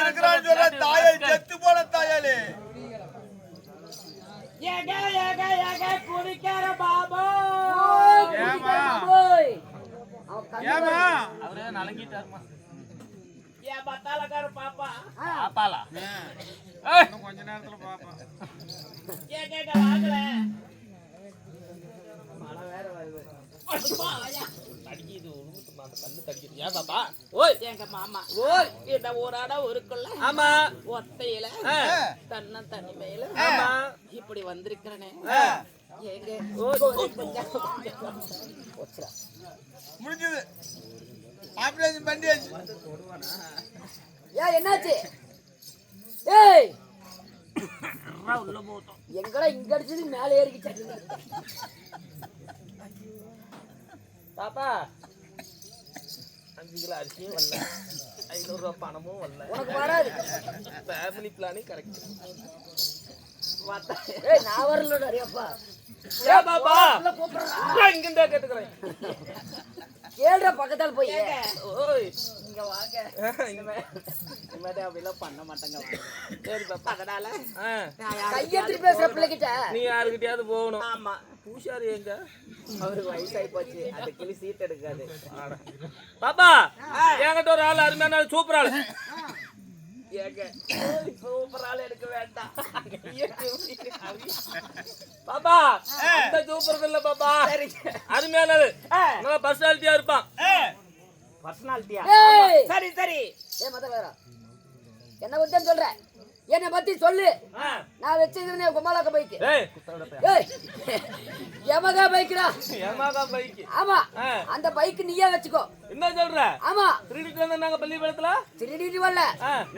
இருக்கிறான்னு சொல்ற தாயை செத்து போன தாயாலே ஏக ஏக ஏக குடிக்கிற பாபா ஏமா அவரே நலங்கிட்டாருமா. ஏ பத்தாலக்கார பாப்பா பாப்பாலா கொஞ்ச நேரத்துல பாப்பா. ஏக ஏக வாங்கல தடிக்குது அந்த கண்ணு தடிக்குது. ஏன் பாப்பா? ஓய் எங்க மாமா ஓய் இந்த ஊராட ஊருக்குள்ள ஆமா ஒத்தையில தன்ன தனிமையில ஆமா இப்படி வந்திருக்கிறனே ஏங்க முடிஞ்சது ஆபரேஷன் பண்ணியாச்சு. ஏன் என்னாச்சு? ஏய் உள்ள போட்டோம் எங்கடா இங்க அடிச்சது மேல ஏறிக்கிச்சு. பாப்பா 5 கிலோ அரிசியும் வரல, 500 ரூபாய் பணமும் வரல. உனக்கு வராது. Family planning correct. ஏய் நான் வரலடா அரியப்பா. ஏ பாப்பா கூப்பிடுறா. நான் இங்க இருந்தா கேட்டுக்கறேன். கேளுடா பக்கத்தால போய். ஓய் இங்க வாங்க. இனிமேட்டு அப்படிலாம் பண்ண மாட்டேங்க. சரி பாப்பா. அதனால கையெடுத்து பேசுற பிள்ளைகிட்ட நீ யாருக்கிட்டயாவது போகணும். ஆமா பூசாரி எங்க? அவருக்கு வயசாகி போச்சு. அது கிளி சீட் எடுக்காது. பாப்பா என்கிட்ட ஒரு ஆள் அருமையான ஆள், சூப்பர் ஆள். ஏங்க சூப்பர் ஆள் எடுக்க வேண்டாம். பாப்பா அந்த சூப்பர் இல்ல பாப்பா, அருமையான ஆளு, நல்லா பர்சனாலிட்டியா இருப்பான். பர்சனாலிட்டியா? ஏய் சரி சரி. ஏய் மத வேற என்ன பத்தி சொல்ற? என்ன பத்தி சொல்லு. நான் வச்சிருந்தேன் குமாலாக்க பைக். ஏய் ஏய் யமகா பைக்டா. Yamaha bike. ஆமா அந்த பைக் நீயே வச்சுக்கோ. என்ன சொல்ற? ஆமா திருடிட்டு வந்தாங்க பள்ளிக்கூடத்துல. திருடிட்டு வரல,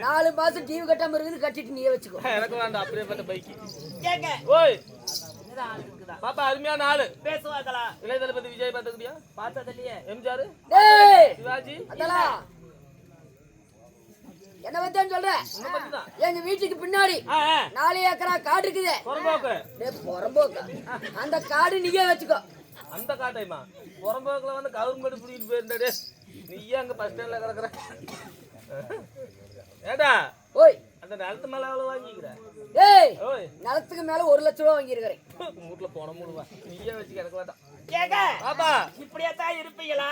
4 மாசம் டிவி கட்டாம இருக்குது, கட்டிட்டு நீயே வச்சுக்கோ. எனக்கு வேண்டாம் அப்படியேப்பட்ட பைக். கேங்க ஓய் பாப்பா அருமையான ஆளு, பேசுவாங்களா? இளைய தளபதி விஜய் பாத்துக்கிட்டியா? பார்த்ததில்லையே. எம்ஜிஆர், டேய் சிவாஜி, அதெல்லாம் என்ன பத்தி சொல்ற? எங்க வீட்டுக்கு பின்னாடி 4 ஏக்கரா காடு இருக்குது. புறம்போக்கு. டேய் புறம்போக்கு, அந்த காடு நீயே வச்சுக்கோ. அந்த காட்டைமா புறம்போக்குல வந்து கவர்மெண்ட் புடிக்கிட்டு போயிருந்தே. நீயே அங்க பஸ் ஸ்டாண்ட்ல கிடக்குற. ஏடா ஓய் அந்த நிலத்து மேல எவ்வளவு வாங்கிக்கிற? ஏய் ஓய் நிலத்துக்கு மேல 1 லட்சம் ரூபாய் வாங்கியிருக்கிறேன். வீட்டுல போன முழுவா நீயே வச்சு கிடக்க வேண்டாம். கேங்க பாப்பா இப்படியே தான் இருப்பீங்களா?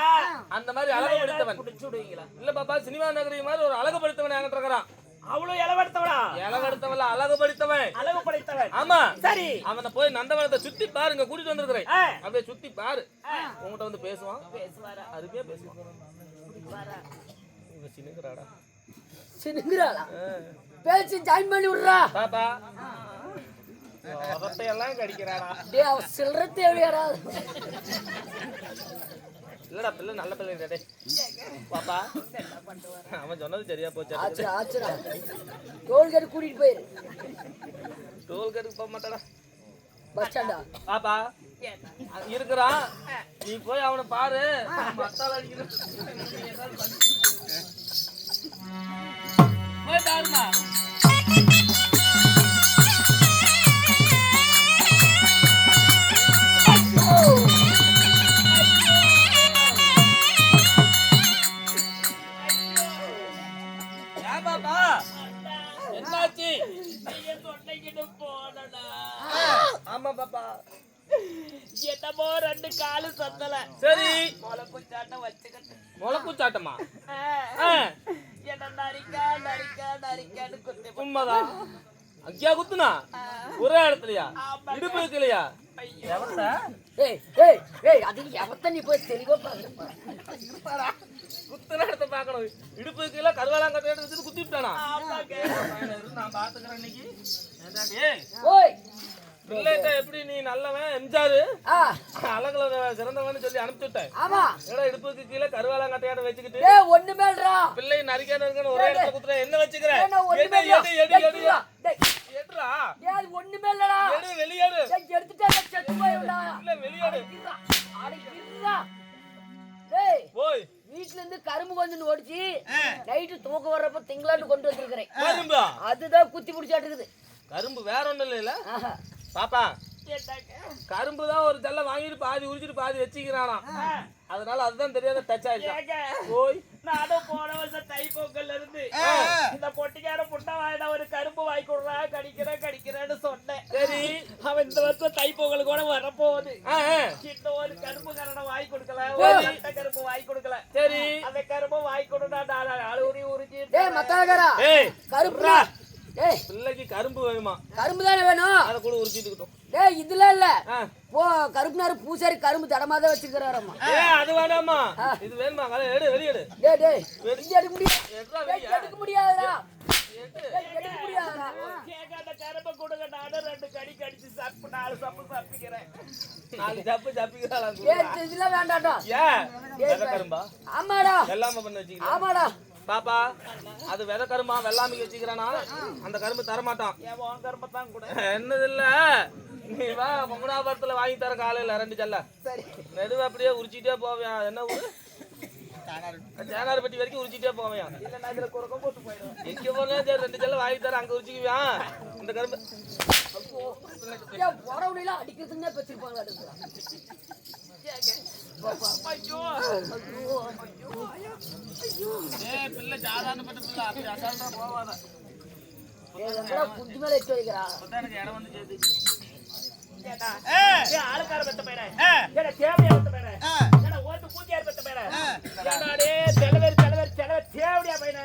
அந்த மாதிரி அழகுபடுத்தவன் புடிச்சுடுவீங்களா? இல்ல பாப்பா, சினிமா நகரி மாதிரி ஒரு அழகுபடுத்தவன் என்கிட்ட இருக்கிறான். அவ்வளவு இளவடுத்தவனா? இளவடுத்தவன் அழகுபடுத்தவன். அளவு படைத்தவன். ஆமா சரி. அவனை போய் நந்தவனத்தை சுத்தி பாருங்க, கூட்டிட்டு வந்திருக்கிறேன். ஆ. அப்படியே சுத்தி பாரு, உங்ககிட்ட வந்து பேசுவான். பேசுவாரா? அருமையா பேசுவான். வாரா. இவன் சின்னங்கறாடா. சினுங்கறாளா? பேசி ஜாயின் பண்ணி விடுறா. பாப்பா அவத்தையெல்லாம் கடிக்கிறாடா. டேய் அவ சில்லற தேவையாடா. இல்லடா பிள்ளை நல்ல பிள்ளை டேய். பாப்பா அவன் சொன்னது சரியா போச்சு. ஆச்சுடா ஆச்சுடா. டோல்கேட் கூட்டிட்டு போயிரு. டோல்கேட்டுக்கு போக மாட்டாடா. பஸ் ஸ்டாண்டா? பாப்பா இருக்கிறான், நீ போய் அவனை பாரு. மத்தால அடிக்கணும் போய் பாருமா. என்னாச்சு? நீங்க சொன்னீங்கன்னு போனடா. ஆமா பாப்பா, என்னமோ 2 காலு சத்தல. சரி முளைக்குச்சாட்டம் வச்சுக்கிட்டு முளைக்குச்சாட்டமா? என்ன நரிக்கா நரிக்கா நரிக்கான்னு குத்தி. உண்மைதான். அங்கேயா குத்துனா? ஒரே இடத்துலயா? இடுப்பு வைக்கலையா? ஏய் ஏய் ஏய் அது எவத்த நீ போய் தெளிவா பாருடா. குத்துன இடத்த பார்க்கணும். இடுப்பு வைக்கல, கருவாலாம் கட்ட எடுத்து குத்தி விட்டானா? நான் பாத்துக்கிறேன் இன்னைக்கு. ஓய் பிள்ளைட்ட எப்படி நீ நல்லவன் எம்ஜிஆர் அழகுல சிறந்தவன் சொல்லி அனுப்பிச்சு விட்டேன். ஆமா ஏடா இடுப்புக்கு கீழே கருவாலாம் கட்டையாட வச்சுக்கிட்டு டேய் ஒண்ணுமேல்டா. பிள்ளை நரிக்கான இருக்கன்னு ஒரே இடத்துல குத்துற என்ன வச்சுக்கிறேன்? ஏன்னா ஒண்ணுமேல்டா. டேய் ஏட்றா டேய் ஒண்ணுமேல்லடா. எடு வெளியேறு. டேய் எடுத்துட்டே செத்து போய்டா. இல்ல வெளியேறு. அட இருடா. டேய் போய் வீட்ல இருந்து கரும்பு கொஞ்சம் ஓடிச்சு. நைட்டு தூக்க வர்றப்ப திங்களாட்டு கொண்டு வந்திருக்கிறேன். கரும்பா? அதுதான் குத்தி பிடிச்சாட்டு இருக்குது. கரும்பு வேற ஒண்ணும் இல்ல. பாப்பா கரும்பு தான் ஒரு ஜல்ல வாங்கிட்டு பாதி உரிச்சிட்டு பாதி வச்சுக்கிறானா. அதனால அதுதான் தெரியாத டச் ஆயிடுச்சு. போய் நானும் போன வருஷம் தை பொங்கல்ல இருந்து இந்த பொட்டிக்கார புட்டா வாயிடா ஒரு கரும்பு வாங்கி கொடுறா கடிக்கிறேன்னு சொன்னேன். சரி அவன் இந்த வருஷம் தைப்பொங்கல் கூட வரப்போகுது. ஆ, ஆ. இந்த ஒரு கரும்பு கரண்டை வாங்கி கொடுக்கல, ஒரு கட்டை கரும்பு வாங்கி கொடுக்கல. சரி அந்த கரும்பு வாங்கி கொடுத்தா அழுவுரி உரிச்சு டேய் மத்தாகரா ஏய் கருப்புடா. டேய் பிள்ளைக்கு கரும்பு வேணுமா கரும்பு தானே வேணும். அதை கூட உரிச்சிட்டுக்கிட்டோம். டேய் இதுல இல்ல ஆ. போ கருப்புனாரு பூசாரி கரும்பு தடமாதான் வச்சிருக்காராமா. அது வேணாமா இது வேணுமா எடு வெளி எடு டேய் டேய் இங்க எடுக்க முடியாது. எடுறா டேய், வெளிய எடுக்க முடியாதுடா. எடு டேய், எடுக்க முடியாதுடா. கேட்காத கரும்பை கொடுங்க, நானும் 2 கடி கடிச்சு சாப்பிட்டு 4 சப்பு சாப்பிக்கிறேன். நாலு ஜப்பு ஜப்பிக்கிறாளா டேய் இதெல்லாம் வேண்டாம்டா. ஏன் வெதை கரும்பா ஆமாடா வெள்ளாம பண்ணி வச்சுக்கிறேன் ஆமாடா. பாப்பா அது விதை கரும்பா வெள்ளாமைக்கு வச்சுக்கிறானா அந்த கரும்பு தரமாட்டான். என் உன் கரும்பை தான் கூட. என்னது இல்ல நீ வா பொங்கனாபுரத்துல வாங்கி தர காலையில 2 ஜல்ல சரி மெதுவா அப்படியே உரிச்சிட்டே போவேன். என்ன ஊரு சேனார்பட்டி வரைக்கும் உரிச்சிட்டே போவேன். இல்லைன்னா இதுல குறுக்கம் போட்டு போயிடும். எங்க போனா 2 ஜல்ல வாங்கி தர அங்க உரிச்சிக்குவியான் இந்த கரும்பு. ஏன் போறவனையெல்லாம் அடிக்கிறதுன்னே வச்சிருப்பாங்களா இருக்குடா. ஐயோ ஏய் பிள்ளை சாதாரணப்பட்ட பிள்ளை அப்படி அசால்ட்டா போவாத. ஏய் நம்மள குஞ்சு மேல எட்டு வைக்கிறா. அப்பதான் எனக்கு இடம் வந்து சேர்த்து. கேட்டா ஆளுக்கார பெத்த பேர கேட்ட தேவையா பெத்த பேர கேட்ட ஓட்டு பூஜையார் பெத்த பேர கேட்டாடே தலைவர் தேவையா பையன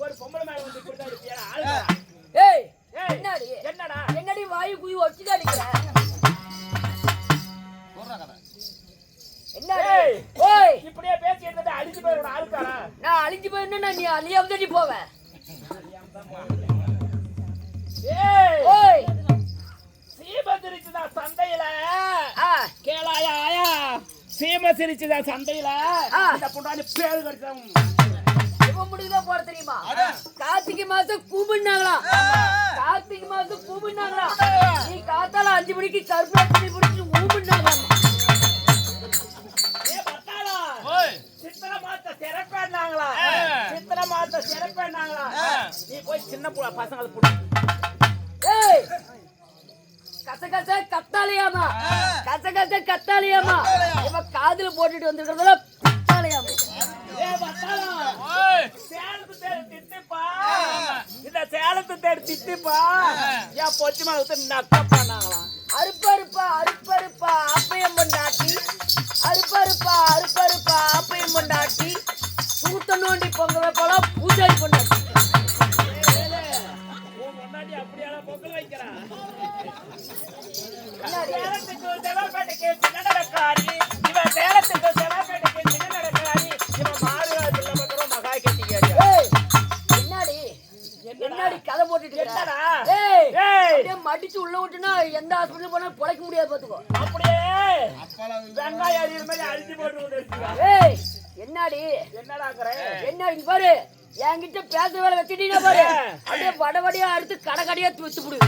ஒரு பொம்பளை மேல வந்து கொடுத்தா இருப்பியா ஆளுக்கார. ஏய் ஏய் என்னடி என்னடா என்னடி வாயு குயி வச்சுட்டு அடிக்கிற. என்னடி ஏய் ஓய் இப்படியே பேசி எடுத்துட்டு அடிச்சு போயிரோட ஆளுக்கார. நான் அழிஞ்சு போயின்னா நீ அழியாம போவ. ஏய் ஓய் சீம சிரிச்சுதா சந்தையில ஆ கேளாயா ஆயா சீம சிரிச்சுதா சந்தையில ஆ. இந்த புண்டாடி பேரு கடிச்சோம். இப்ப முடிவுதான் போட தெரியுமா? கார்த்திகை மாசம் கூப்பிடுனாங்களா? கார்த்திகை மாசம் கூப்பிடுனாங்களா? நீ காத்தால 5 மணிக்கு கருப்பு துணி பிடிச்சி ஊம்பிடுனாங்களாமா. ஏ பத்தாளா ஓய் சித்திர மாத்த சிறப்பேன்னாங்களா? சித்திர மாத்த சிறப்பேன்னாங்களா? நீ போய் சின்ன பசங்களை புடி. ஏய் கசகச கத்தாலியாமா கசகச கத்தாலியாமா இவ காதுல போட்டுட்டு வந்திருக்கிறதுல கத்தாலியாமா. ஏ பத்தாளா ஓய் சேலத்து தேடி திட்டிப்பா. இந்த சேலத்து தேடி திட்டிப்பா. ஏன் பொச்சி மாவுத்து நக்க பண்ணாங்களாம். அறுப்பறுப்பா அறுப்பறுப்பா அப்பையம் பொண்டாட்டி அறுப்பறுப்பா அறுப்பறுப்பா அப்பையம் பொண்டாட்டி சூத்த நோண்டி பொங்க வைப்போல பூஜாரி பொண்டாட்டி. உன் முன்னாடி அப்படியெல்லாம் பொங்கல் வைக்கிறான். என்னடி? சேலத்துக்கு செவப்பேட்டைக்கு சின்ன நடக்காரி. இவன் சேலத்துக்கு செவப்பேட்டைக்கு சின்ன நடக்காரி. இவன் மாறுகால பிள்ளை பத்திரம் மகா கெட்டிக்காரி. ஏய் என்னடி என்னடி கதை போட்டுட்டு இருக்க? என்னடா? ஏய் ஏய் அப்படியே மடிச்சு உள்ள விட்டுனா எந்த ஹாஸ்பிடல் போனா பொழைக்க முடியாது பாத்துக்கோ. அப்படியே வெங்காயம் அரியுற மாதிரி அரிசி போட்டு கொண்டு வச்சிருக்கா. ஏய் என்னடி என்னடாக்குற? என்ன இங்க பாரு என்கிட்ட பேச வேலை வச்சுட்டீங்கன்னா பாரு அப்படியே வடவடியா அறுத்து கடை வச்சு விடு.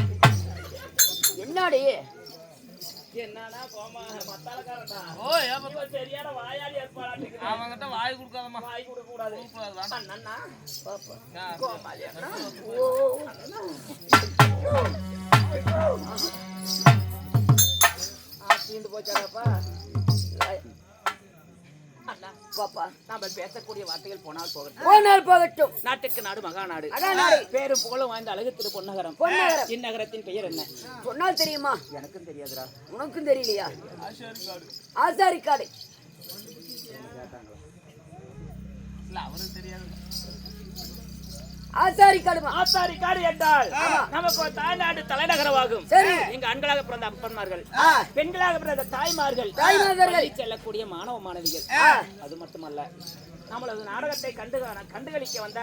என்னடி என்னன்னா கோமா மத்தாளக்காரன்டா. ஓய் இவன் சரியான வாயாடி ஏற்பாடு. அவன்கிட்ட வாய் கொடுக்காதம்மா. வாய் கொடுக்க கூடாது. அண்ணா பாப்பா கோமாளி அண்ணா. ஓ தீண்டு போச்சாடாப்பா. அண்ணா பாப்பா நாம பேசக்கூடிய வார்த்தைகள் போனால் போகட்டும். போனால் போகட்டும். நாட்டுக்கு நாடு மகாநாடு. மகாநாடு. பேரும் புகழும் வாய்ந்த அழகு திரு பொன்னகரம். பொன்னகரம். இந்நகரத்தின் பெயர் என்ன? சொன்னால் தெரியுமா? எனக்கும் தெரியாதுடா. உனக்கும் தெரியலையா? ஆசாரிக்காடு. இல்ல அவருக்கு தெரியாது. ஆசாரிக்காடுமா? ஆசாரிக்காடு என்றால் நமக்கு ஒரு தாய்நாடு தலைநகரமாகும். சரி. இங்க ஆண்களாக பிறந்த அப்பன்மார்கள், ஆ பெண்களாக பிறந்த தாய்மார்கள், தாய்மார்கள். பள்ளி செல்லக்கூடிய மாணவ மாணவிகள். அது மட்டுமல்ல நம்மளது நாடகத்தை கண்டுகளிக்க வந்த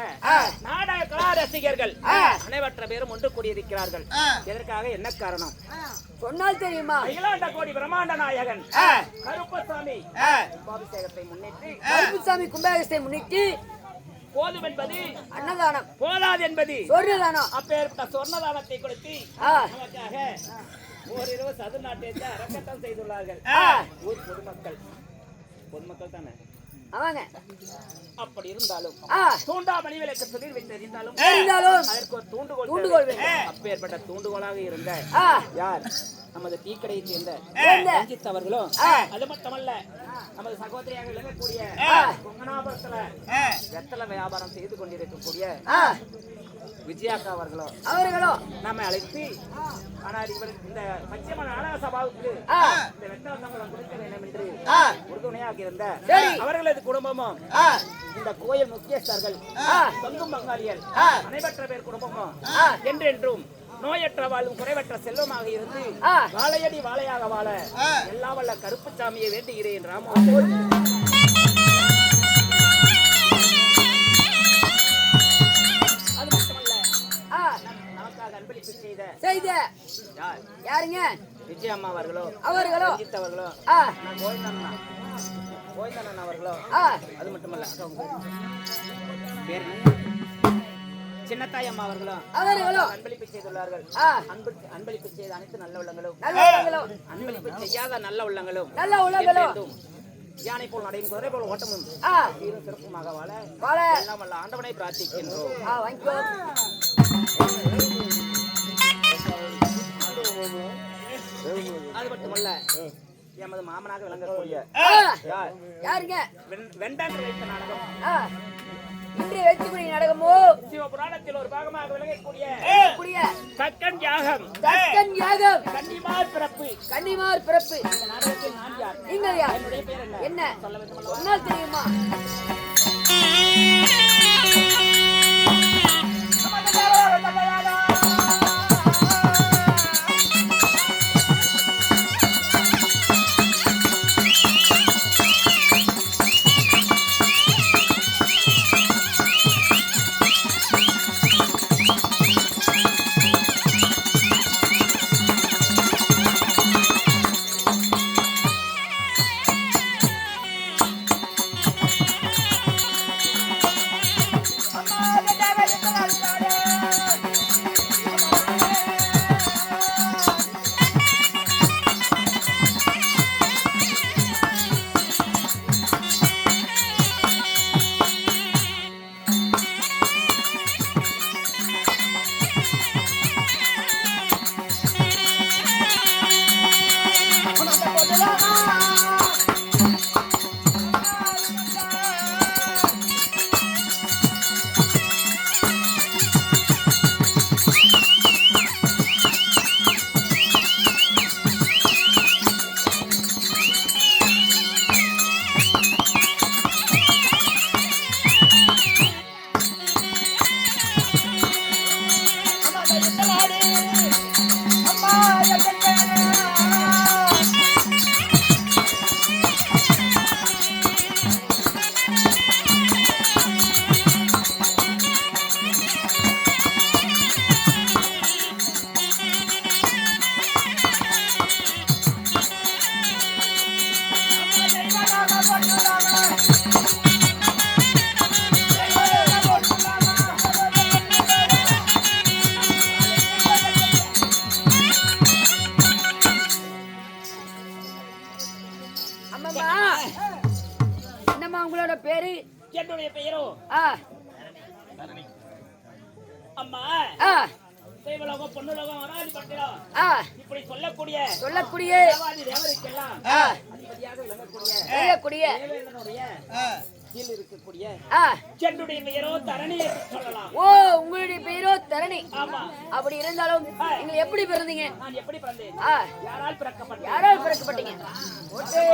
நாடக கலா ரசிகர்கள் அனைவற்ற பேரும் ஒன்று கூடியிருக்கிறார்கள். இதற்காக என்ன காரணம்? சொன்னால் தெரியுமா? அகிலாண்ட கோடி பிரம்மாண்ட நாயகன் கருப்பசாமி கும்பாபிஷேகத்தை முன்னிட்டு கருப்புசாமி கும்பாபிஷேகத்தை முன்னிட்டு போதும் என்பது அன்னதானம் போதாது என்பது சொர்ணதானம் அப்பேற்பட்ட சொர்ணதானத்தை கொடுத்து ஆ நமக்காக ஓரிரவு சதுநாட்டியத்தை அரங்கத்தம் செய்துள்ளார்கள். ஊர் பொதுமக்கள் தானே. அவங்க அப்படி இருந்தாலும் ஆ தூண்டாமணி விளக்கு சுடர் வைத்திருந்தாலும் அதற்கு ஒரு தூண்டுகோல் வேண்டும். அப்பேற்பட்ட தூண்டுகோலாக இருந்த ஆ யார்? நமது டீக்கடையை சேர்ந்த ரஞ்சித் அவர்களும் அது மட்டுமல்ல நமது சகோதரியாக விளங்கக்கூடிய கொங்கனாபுரத்துல வெத்தலை வியாபாரம் செய்து கொண்டிருக்கக்கூடிய விஜயாக்கா அவர்களும் அவர்களும் நம்மை அழைத்து ஆனால் இவர் இந்த பச்சைமன நாடக சபாவுக்கு இந்த வெட்ட சம்பளம் கொடுக்க வேண்டும் என்று உறுதுணையாக இருந்த அவர்களது குடும்பமும் இந்த கோயில் முக்கியஸ்தர்கள் சொந்தம் பங்காளியர் அனைவற்ற பேர் குடும்பமும் என்றென்றும் நோயற்ற வாழும் குறைவற்ற செல்வமாக இருந்து வாழையடி வாழையாக வாழ எல்லா வல்ல கருப்புசாமியை வேண்டுகிறேன் ராமோ. அது மட்டுமல்ல நமக்காக அன்பளிப்பு செய்த யாருங்க? விஜயம்மா அவர்களோ அஜித் அவர்களோ கோவிந்தண்ணன் அவர்களோ அது மட்டுமல்ல பேர் சின்னத்தாய் அம்மா அவர்களும் அன்பளிப்பு செய்துள்ளார்கள். அன்பளிப்பு செய்த அனைத்து நல்ல உள்ளங்களும் அன்பளிப்பு செய்யாத நல்ல உள்ளங்களும் யானை போல் நடையும் குதிரை போல் ஓட்டமும் சீரும் சிறப்புமாக வாழ எல்லாம் வல்ல ஆண்டவனை பிரார்த்திக்கின்றோம். அது மட்டுமல்ல எமது மாமனாக விளங்கக்கூடிய யாருங்க? வெண்டான் வைத்த நாடகம் இன்றைய வைத்துக்கூடிய நாடகமோ சிவபுராணத்தில் ஒரு பாகமாக விளங்கக்கூடிய கக்கன் யாகம் கன்னிமார் பிறப்பு இந்த நாடகத்தில் நான் யார்? நீங்கள் யார்? என்னுடைய பேர் என்ன சொல்ல வேண்டும் சொன்னால் தெரியுமா? என்னம்மா உங்களோட பேரு? என்னுடைய பெயரோ அம்மா தேவலோகம் பொன்னுலோகம் அனாதி பட்டினம் இப்படி சொல்லக்கூடிய தேவருக்கெல்லாம் அதிபதியாக விளங்கக்கூடிய தேவேந்திரனுடைய கீழ் இருக்கக்கூடிய என்னுடைய பெயரோ தரணி என்று சொல்லலாம். ஓ, உங்களுடைய பெயரோ தரணி. ஆமா. அப்படி இருந்தாலும் நீங்க எப்படி பிறந்தீங்க? நான் எப்படி பிறந்தேன்? யாரால் பிறக்கப்பட்டீங்க? ஓகே.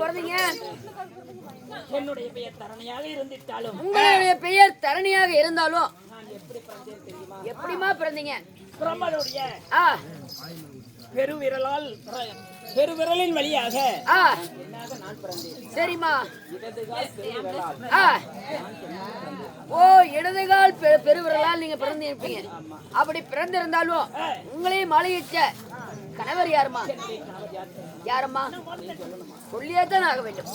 பிறந்தீங்க? என்னுடைய பெயர் தரணியாக இருந்திட்டாலும் உங்களுடைய பெயர் தரணியாக இருந்தாலும் நான் எப்படி பிறந்தேன் தெரியுமா? எப்படிமா பிறந்தீங்க? பிரம்மனுடைய ஆ பெருவிரலின் வழியாக ஆ என்னாக நான் பிறந்தேன். சரிம்மா. இடதுகால் பெருவிரலால் ஆ ஓ இடதுகால் பெருவிரலால் நீங்க பிறந்திருப்பீங்க. அப்படி பிறந்திருந்தாலும் உங்களையும் மலையிட்ட கணவர் யாருமா? யாரம்மா? சொல்லியே தான் ஆக வேண்டும்.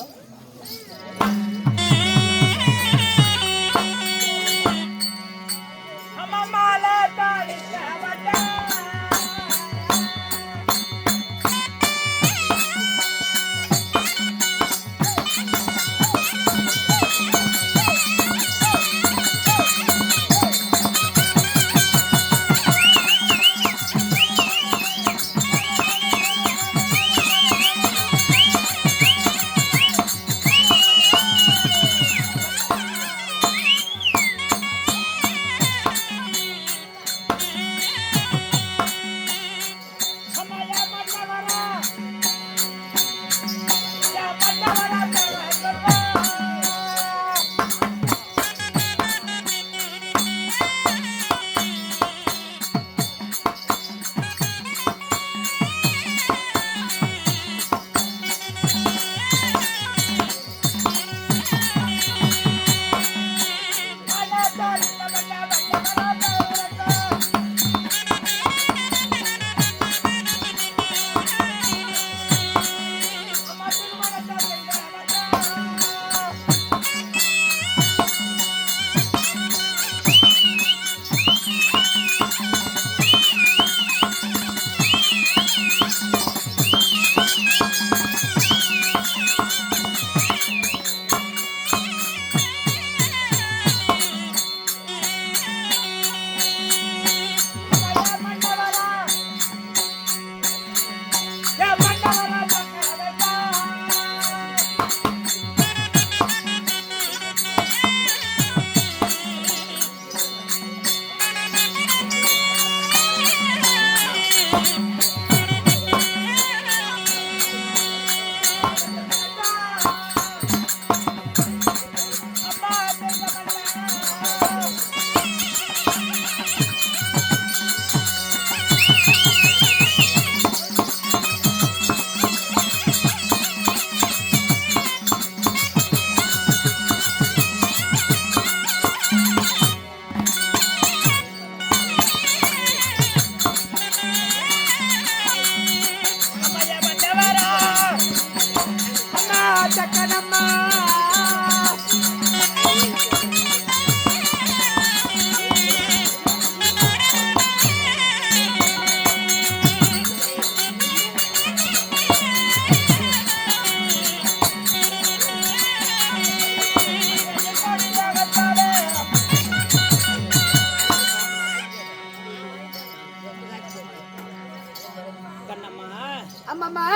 அம்மாமா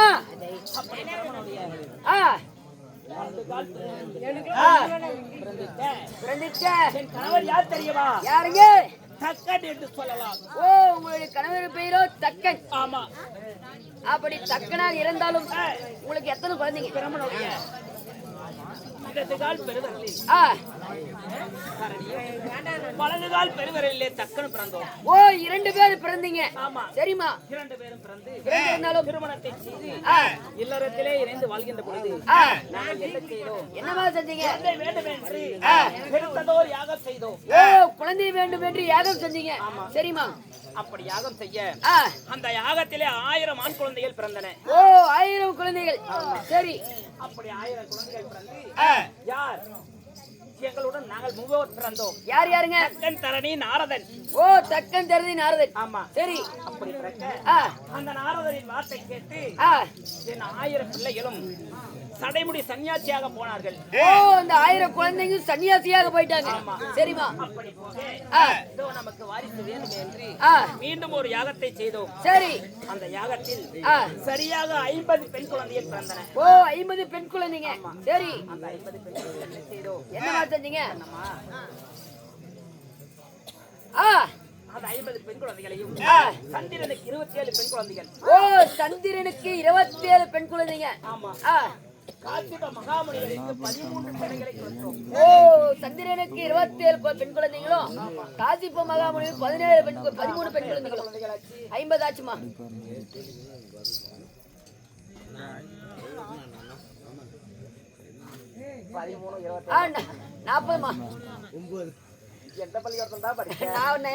என் கணவர் யார் தெரியுமா? யாருங்க? தக்கன் என்று சொல்லலாம். ஓ உங்களுடைய கணவர் பெயரோ தக்கன். ஆமா. அப்படி தக்கனாக இருந்தாலும் உங்களுக்கு எத்தனை குழந்தைங்க? பிரம்மனுடைய இடதுகால் பெருவிரலில் வலதுகால் பெருவிரலிலே தக்கன் பிறந்தோம். ஓ 2 பேர் பிறந்தீங்க. ஆமா. சரிம்மா. 2 பேரும் பிறந்து இருந்தாலும் திருமணத்தை செய்து இல்லறத்திலே இணைந்து வாழ்கின்ற பொழுது நாங்கள் என்ன செய்தோம்? என்னமா செஞ்சீங்க? குழந்தை வேண்டும் என்று பெருத்ததோர் யாகம் செய்தோம். ஓ குழந்தை வேண்டும் என்று யாகம் செஞ்சீங்க. சரிம்மா. அப்படி யாகம் செய்ய அந்த யாகத்திலே 1000 ஆண் குழந்தைகள் பிறந்தன. ஓ 1000 குழந்தைகள். சரி. அப்படி 1000 குழந்தைகள் பிறந்து யார் எங்களுடன் நாங்கள் 3 பிறந்தோம். யார் யாருங்க? தக்கன், தரணி, நாரதன். ஓ தக்கன், தரணி, நாரதன். ஆமா. சரி. அப்படி பிறக்க அந்த நாரதரின் வார்த்தை கேட்டு என் 1000 பிள்ளைகளும் சடைமுடி சன்னியாசியாக போனார்கள். ஓ அந்த 1000 குழந்தைங்க சன்னியாசியாக போயிட்டாங்க. சரிமா. அப்படி போக நமக்கு வாரிசு வேண்டும் என்று மீண்டும் ஒரு யாகத்தை செய்தோம். சரி. அந்த யாகத்தில் சரியாக 50 பெண் குழந்தைகள் பிறந்தன. ஓ 50 பெண் குழந்தைங்க. சரி. அந்த 50 பெண் குழந்தைகளை செய்தோம். என்னமா செஞ்சீங்க? அந்த 50 பெண் குழந்தைகளையும் சந்திரனுக்கு 27 பெண் குழந்தைகள். ஓ சந்திரனுக்கு 27 பெண் குழந்தைங்க. ஆமா. கார்த்திக மகாமுனிவருக்கு 13 பெண்களை கொடுத்தோம். ஓ சந்திரனுக்கு 27 பெண் குழந்தைகளும் காசிப்ப மகாமுனிக்கு 13 பெண் குழந்தைகளும் 50 ஆச்சுமா. நாற்பதுமா. எந்த பள்ளிக்கூடத்துல தான் படிச்ச?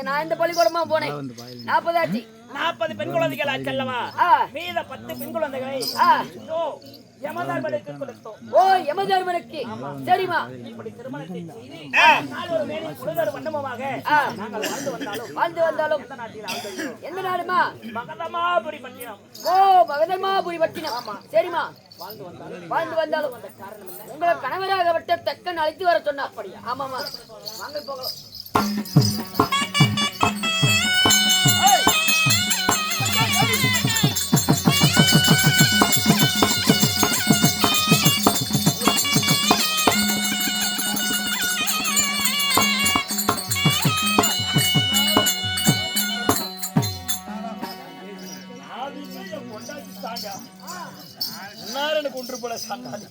நான் இந்த பள்ளிக்கூடமா போனேன். 40 ஆச்சு. 40 பெண் குழந்தைகள் ஆச்சல்லவா? மீத 10 பெண் குழந்தைகளை யமதர்மனுக்கு கொடுத்தோம். ஓ யமதர்மனுக்கு. சரிமா. இப்படி திருமணத்தை செய்து நாள் ஒரு மேலே முழுதொரு மண்டபமாக நாங்கள் வாழ்ந்து வந்தாலும் எந்த நாட்டில் ஆழ்ந்தோம்? எந்த நாடுமா? மகதமாபுரி பட்டினம். ஓ மகதமாபுரி பட்டினம். சரிமா. வாழ்ந்து வந்தாலும் உங்களை கணவராகப்பட்ட தக்கன் அழைத்து வர சொன்னா. அப்படியா? ஆமாமா. வாங்க போகலாம். ஒன்று போல சாண்டாங்க.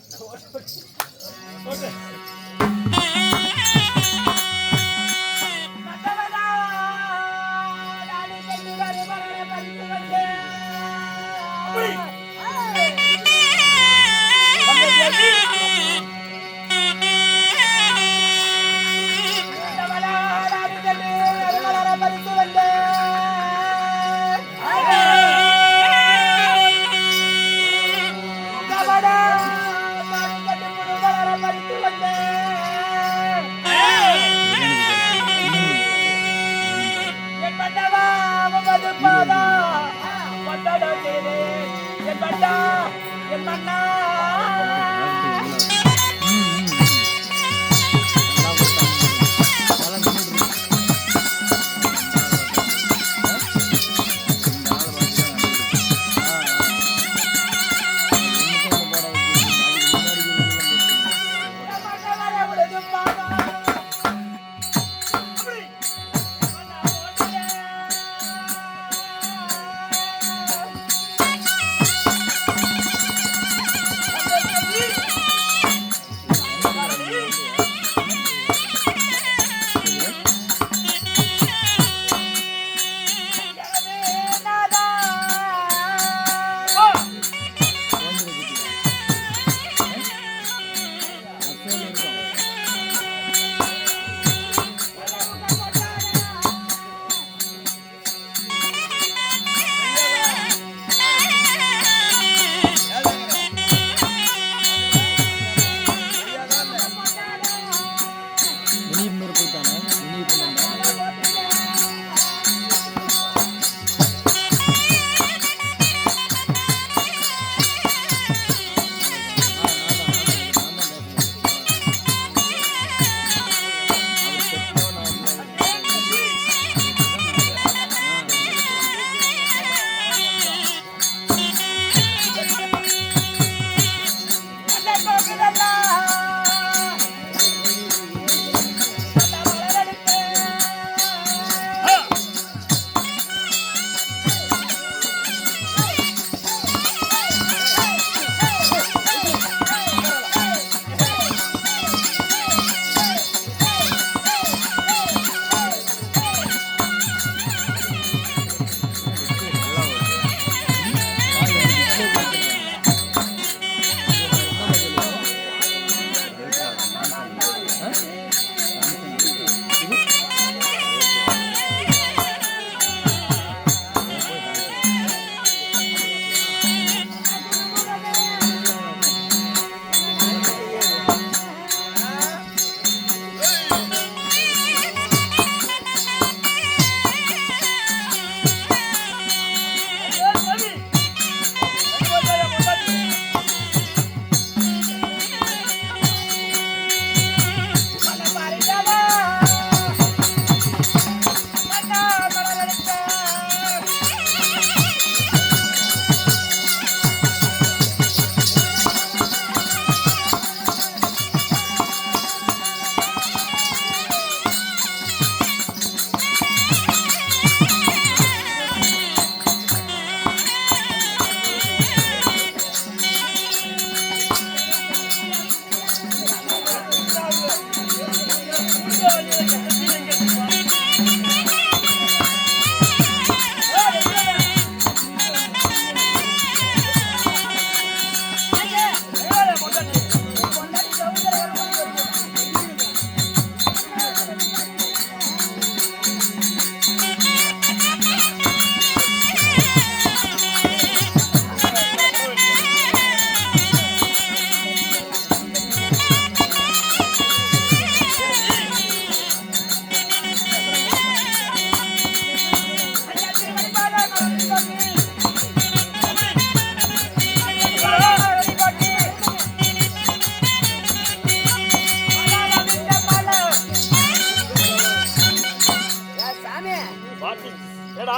ஏடா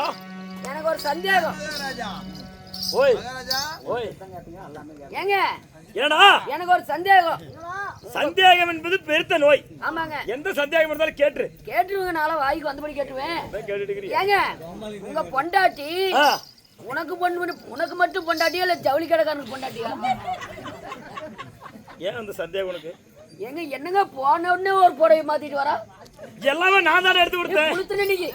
எனக்கு ஒரு சந்தேகம். ராஜா ஓய் மகாராஜா ஓய் ஏங்க ஏடா எனக்கு ஒரு சந்தேகம். சந்தேகம் என்பது பெருத்த நோய். ஆமாங்க எந்த சந்தேகம் இருந்தாலும் கேட்டுரு. கேட்டுருங்க, நாள வாய்க்கு வந்தபடி கேட்டுருவேன். கேட்டுட்டு ஏங்க உங்க பொண்டாட்டி உனக்கு மட்டும் பொண்டாட்டியா இல்ல ஜவுளி கடைக்காரனுக்கு பொண்டாட்டியா? ஏன் அந்த சந்தேகம் உனக்கு? ஏங்க என்னங்க போன உடனே ஒரு புடவை மாத்திட்டு வரா? எல்லாமே நான் தானே எடுத்து கொடுத்தேன். கொடுத்துட்டு நீங்க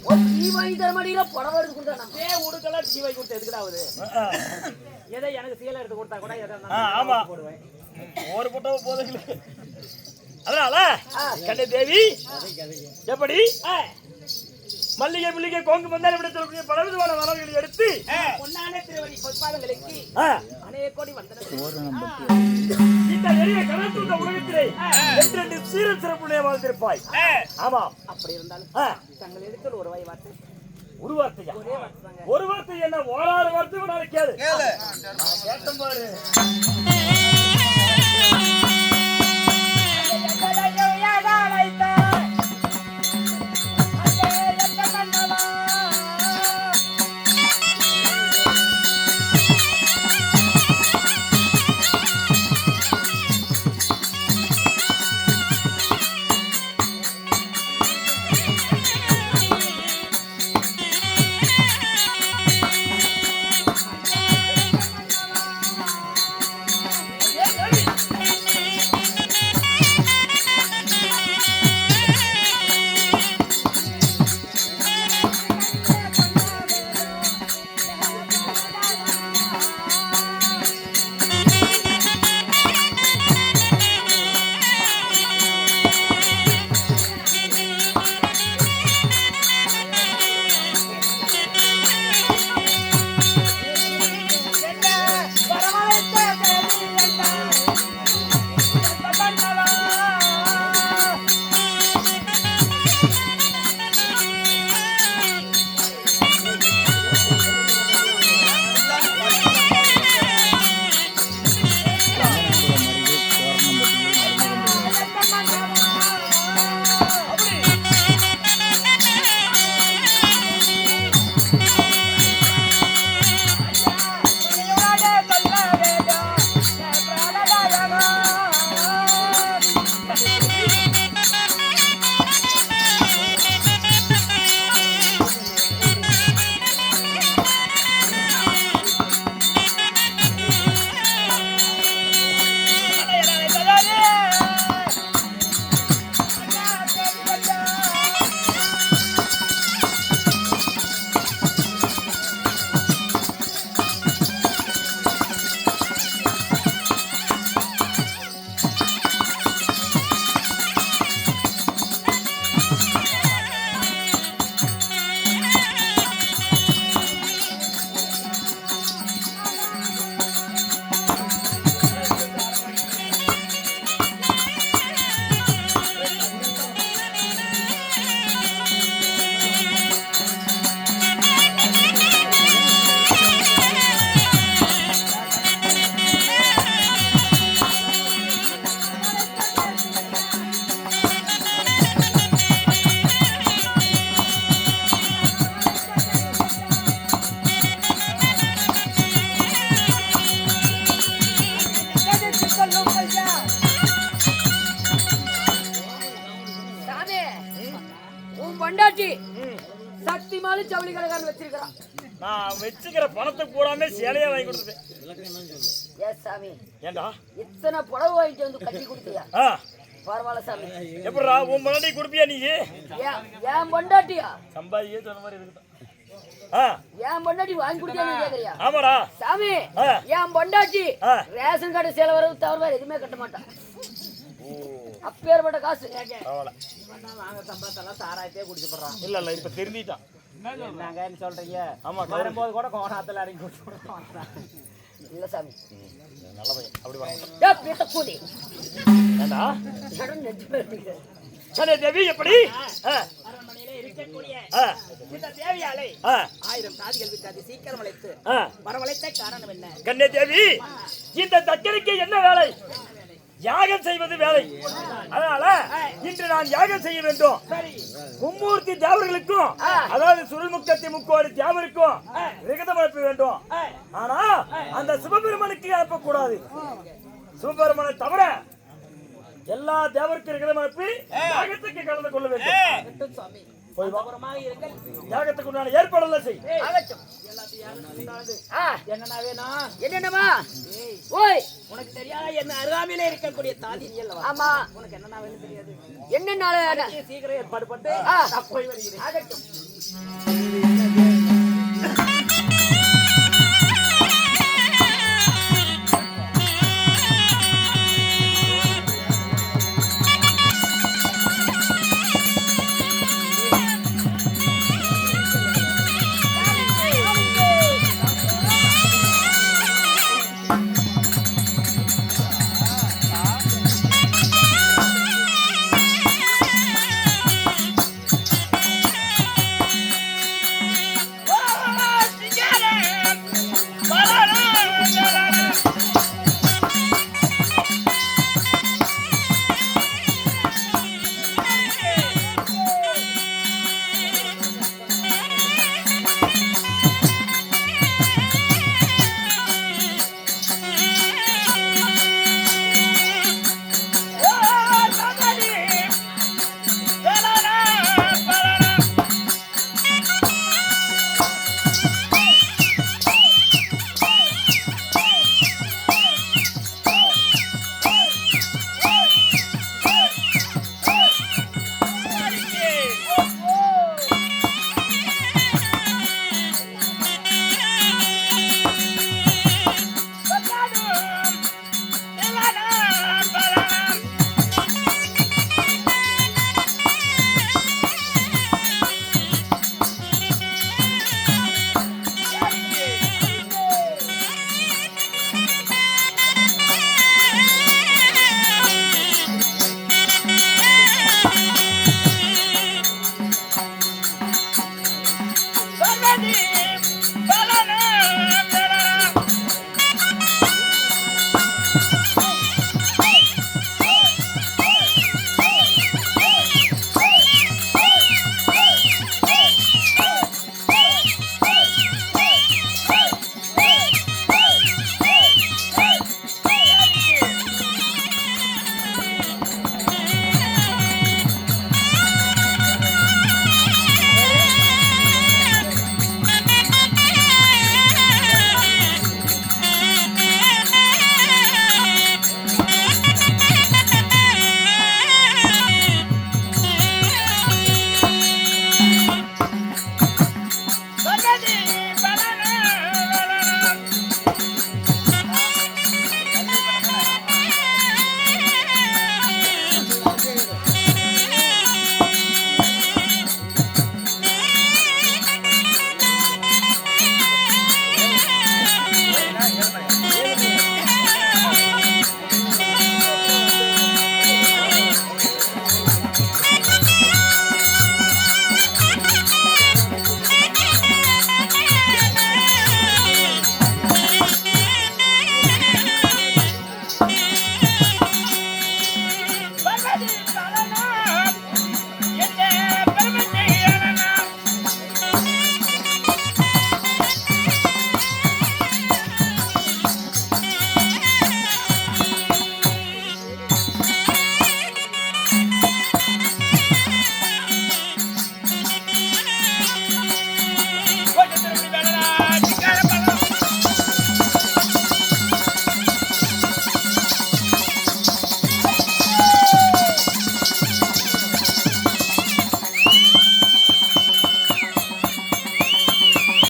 ஒரு டீ வாங்கி தர மாட்டீங்களா? புடவை எடுத்து கொடுத்தா ஏன் உடுக்கெல்லாம் டீ வாங்கி கொடுத்து எதுக்குடாவது? எதை எனக்கு சீலை எடுத்து கொடுத்தா கூட எதை ஆமா ஒரு புட்டவை போதும். அதனால கண்ணே தேவி எப்படி மல்லிகை முல்லிகை கோங்கு மந்தாரி விட சொல்லக்கூடிய பல விதமான மலர்களை எடுத்து பொன்னான திருவடி பொற்பாதங்களுக்கு அநேக கோடி வந்தனம். இந்த எளிய கடற்கரை உலகத்திலே என்றென்று சீரன் சிறப்புடைய வாழ்ந்திருப்பாய். ஆமா அப்படி இருந்தாலும் தங்கள் இடத்தில் ஒரு வார்த்தை ஒரு வார்த்தையா? ஒரு வார்த்தை என்ன? ஓராறு வார்த்தை நான் கேளு. கேட்டும் பாரு. பொண்டாட்டி சக்தி மாலு ஜவுளி கடைக்காரன் வச்சிருக்கான். நான் வச்சுக்கிற பணத்தை பூராமே சேலையா வாங்கி கொடுத்துட்டேன். எஸ் சாமி. ஏண்டா இத்தனை புடவை வாங்கிட்டு வந்து கட்டி கொடுத்தியா? பரவாயில்ல சாமி. எப்படா உன் பொண்டாட்டி கொடுப்பியா நீ? ஏன் பொண்டாட்டியா? சம்பாதியே சொன்ன மாதிரி இருக்கு. ஏன் பொண்டாட்டி வாங்கி கொடுத்தியான்னு கேக்குறியா? ஆமாடா சாமி. ஏன் பொண்டாட்டி ரேஷன் கார்டு சேலை வரவு தவிர வேற எதுவுமே கட்ட மாட்டான். அப்பேற்பட்ட காசு வாங்க சம்பளத்தெல்லாம் சாராயத்தே குடிச்சு போடுறான். இல்ல இல்ல இப்ப தெரிஞ்சிட்டான். என்னங்கன்னு சொல்றீங்க? ஆமா வரும்போது கூட கோணாத்துல இறங்கி குடிச்சு இல்ல சாமி. நல்ல பையன் அப்படி வாங்க. ஏய் பேட்ட கூடி. ஏண்டா சடன் நெஞ்சு சரி தேவி எப்படி அரண்மனையில இருக்கக்கூடிய இந்த தேவியாலை 1000 சாதிகள் விட்டு சீக்கிரம் அழைத்து வரவழைத்த காரணம் என்ன? கண்ணே தேவி இந்த தக்கருக்கு என்ன வேலை? யாகம் செய்வது வேலை. அதனால இன்று நான் யாகம் செய்ய வேண்டும். மும்மூர்த்தி தேவர்களுக்கும் அதாவது சுருள்முக்கத்தி முக்கோடி தேவருக்கும் விரதம் அனுப்ப வேண்டும். ஆனா அந்த சிவபெருமனுக்கு அனுப்பக்கூடாது. சிவபெருமனை தவிர எல்லா தேவருக்கும் விரதம் அனுப்பி யாகத்துக்கு கலந்து கொள்ள வேண்டும். போய் வா. யாகத்துக்கு உண்டான ஏற்பாடுலாம் செய். என்னன்னா வேணும்? என்னென்னமா? ஓய், உனக்கு தெரியாத என்ன அருகாமையில இருக்கக்கூடிய தாதி அல்லவா? ஆமா. உனக்கு என்னன்னா வேணும் தெரியாது. என்னென்ன சீக்கிரம் ஏற்பாடு பண்ணு. போய் வருகிறேன். ஆகட்டும்.